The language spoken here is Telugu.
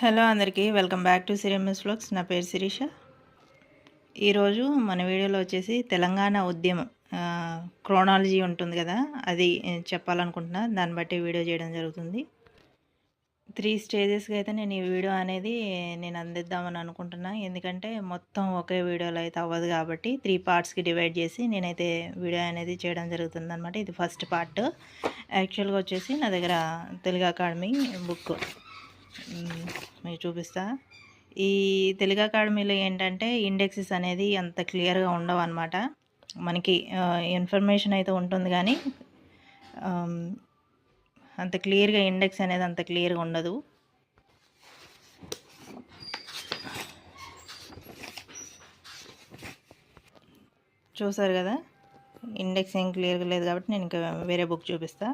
హలో అందరికీ వెల్కమ్ బ్యాక్ టు సిరిఎంఎస్ వ్లాగ్స్. నా పేరు శిరీష. ఈరోజు మన వీడియోలో వచ్చేసి తెలంగాణ ఉద్యమం క్రోనాలజీ ఉంటుంది కదా, అది చెప్పాలనుకుంటున్నా. దాన్ని బట్టి వీడియో చేయడం జరుగుతుంది. 3 స్టేజెస్గా అయితే నేను ఈ వీడియో అనేది అందిద్దామని అనుకుంటున్నా. ఎందుకంటే మొత్తం ఒకే వీడియోలో అయితే అవ్వదు కాబట్టి 3 పార్ట్స్కి డివైడ్ చేసి నేనైతే వీడియో అనేది చేయడం జరుగుతుంది అనమాట. ఇది ఫస్ట్ పార్ట్. యాక్చువల్గా వచ్చేసి నా దగ్గర తెలుగు అకాడమీ బుక్ మీకు చూపిస్తా. ఈ తెలుగు అకాడమీలో ఏంటంటే ఇండెక్సెస్ అనేది అంత క్లియర్గా ఉండవు అనమాట. మనకి ఇన్ఫర్మేషన్ అయితే ఉంటుంది కానీ అంత క్లియర్గా ఇండెక్స్ అనేది అంత క్లియర్గా ఉండదు. చూసారు కదా, ఇండెక్స్ ఏం క్లియర్గా లేదు కాబట్టి నేను ఇంకా వేరే బుక్ చూపిస్తా.